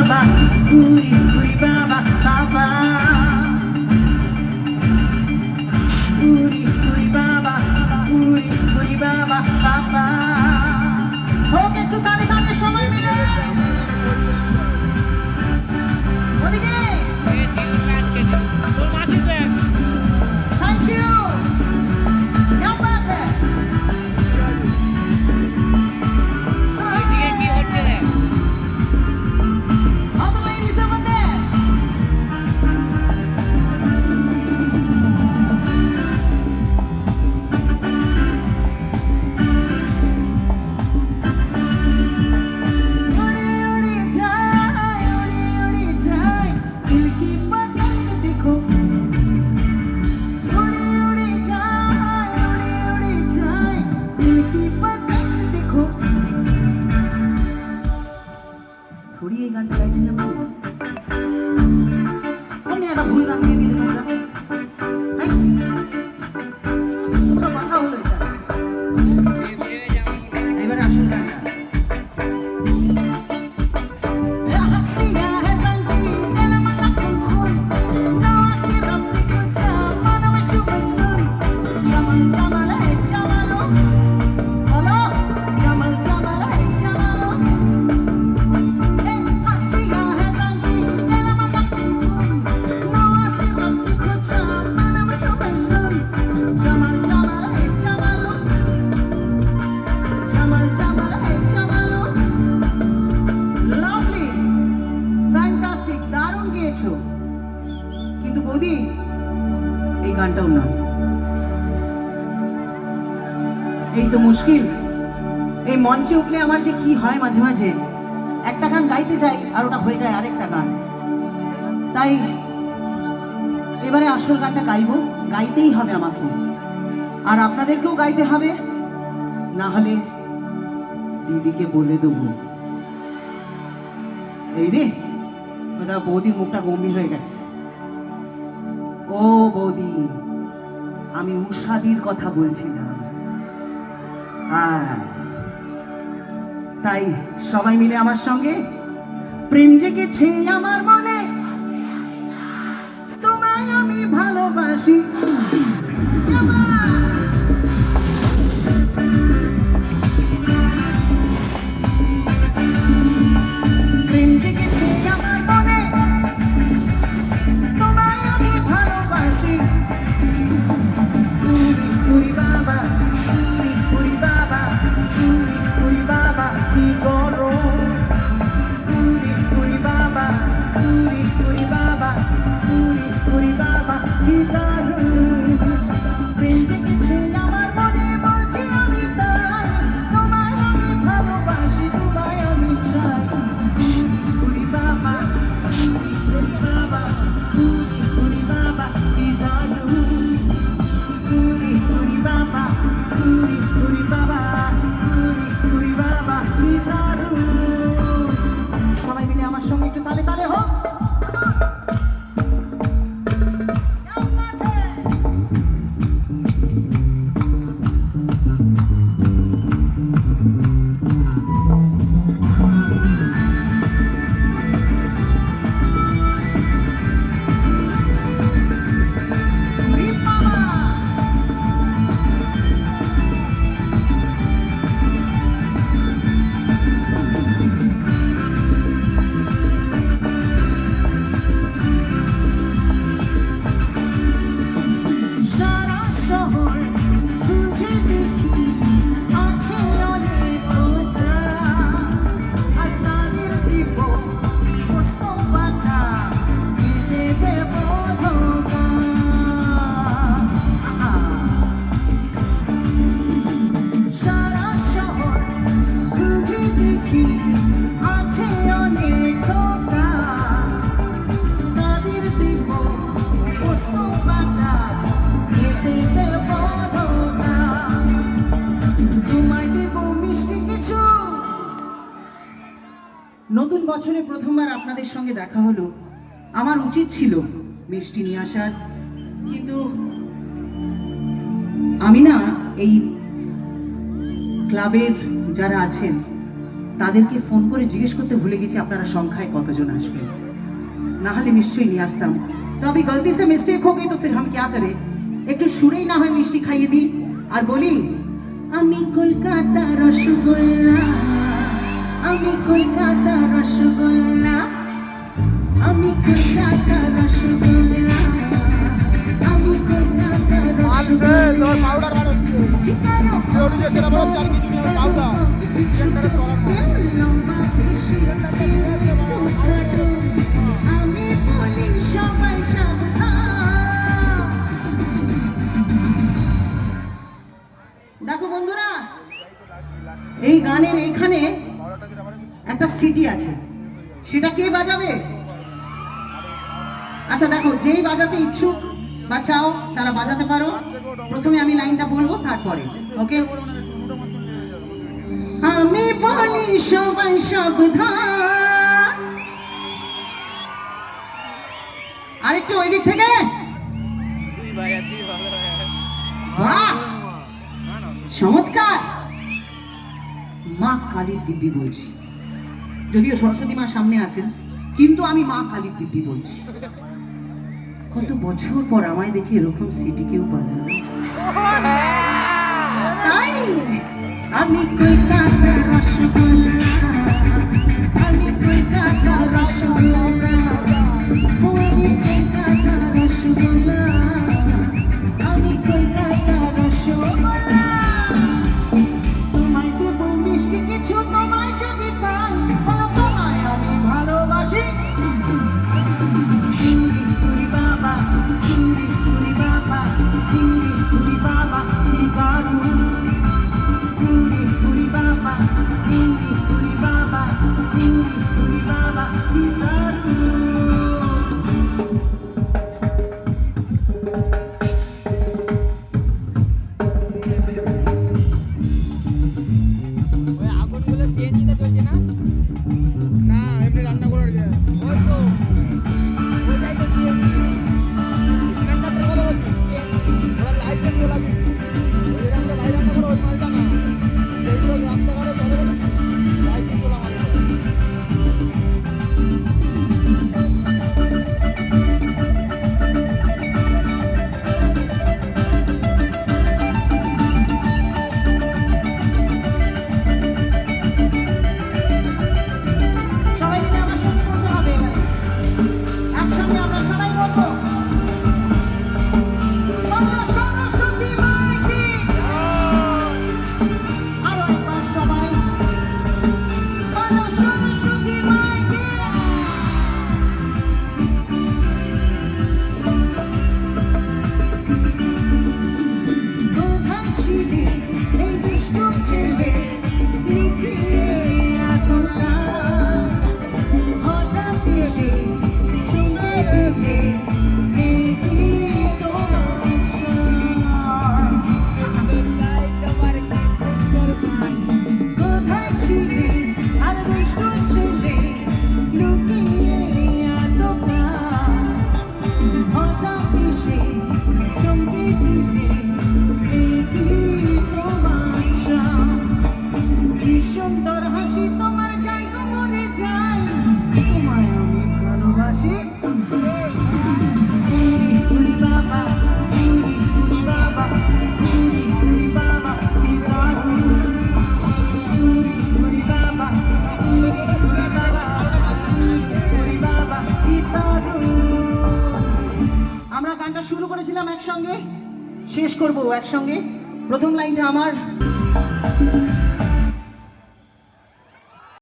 baba, puri puri baba, baba. Puri puri baba, puri puri baba, baba. হোক একটু তালে তালে সবাই মিলে ওদিকে থ্যাংক ইউ क्या बात है all the ladies over there थोड़ी ये गान गाइছিলাম আমি একটা ভুল গান দিয়ে দিলাম আমরা এই পুরো কথা হলো এটা এবারে আসল গানটা কিন্তু বৌদি এই গানটাও না এই তো মুশকিল এই মঞ্চে উঠলে আমার যে কি হয় মাঝে মাঝে একটা গান গাইতে যাই আর ওটা হয়ে যায় আরেকটা গান তাই এবারে আসল গানটা গাইবো গাইতেই হবে আমাকে আর আপনাদেরকেও গাইতে হবে না হলে দিদিকে বলে দেবো এই রে ওটা বৌদির মুখটা গম্ভীর হয়ে গেছে ও বৌদি আমি উষাদির কথা বলছিলাম তাই সবাই মিলে আমার সঙ্গে প্রেম জেগেছে আমার মনে তোমায় আমি ভালোবাসি নতুন বছরে প্রথমবার আপনাদের সঙ্গে দেখা হলো আমার উচিত ছিল মিষ্টি নিয়ে আসার কিন্তু আমি না এই ক্লাবের যারা আছেন তাদেরকে ফোন করে জিজ্ঞেস করতে ভুলে গেছি আপনারা সংখ্যায় কতজন আসবেন, না হলে নিশ্চয়ই নিয়ে আসতাম। তো আমি গলতি সে মিস্টেক हो गई तो फिर हम क्या करें, একটু সুরেই না হয় মিষ্টি খাইয়ে দিই আর বলি, আমি কলকাতা রসগোল্লা, আমি কলকাতা রসগোল্লা, আমি কলকাতা রসগোল্লা, আমি কলকাতা রসগোল্লা। আমি বলি সবাই সাবধান। দেখো বন্ধুরা, এই গানের এইখানে একটা সিটি আছে, সেটা কে বাজাবে? আচ্ছা দেখো, যেই বাজাতে ইচ্ছুক বা চাও তারা বাজাতে পারো। প্রথমে আমি লাইনটা বলবো, তারপরে ওকে। আমি বলি সবাই সাবধান। আরেকটু ওই দিক থেকে। বাহ, চমৎকার। মা কালীর দিব্যি বলছি, যদিও সরস্বতী মা সামনে আছেন, কিন্তু আমি মা কালীর দিব্যি বলছি। কত বছর পর আমায় দেখে এরকম সিটি কেউ বাজাবে। তাই আমি কলকাতা রসগোল্লা, আমি কলকাতা রসগোল্লা, আমি কলকাতা রসগোল্লা, আমি কলকাতা রসগোল্লা। তোমায় দেবো মিষ্টি কিছু, তোমায় যদি পাই বলো তোমায় আমি ভালোবাসি। শুরু করেছিলাম একসঙ্গে, শেষ করবো একসঙ্গে। প্রথম লাইনটা আমার।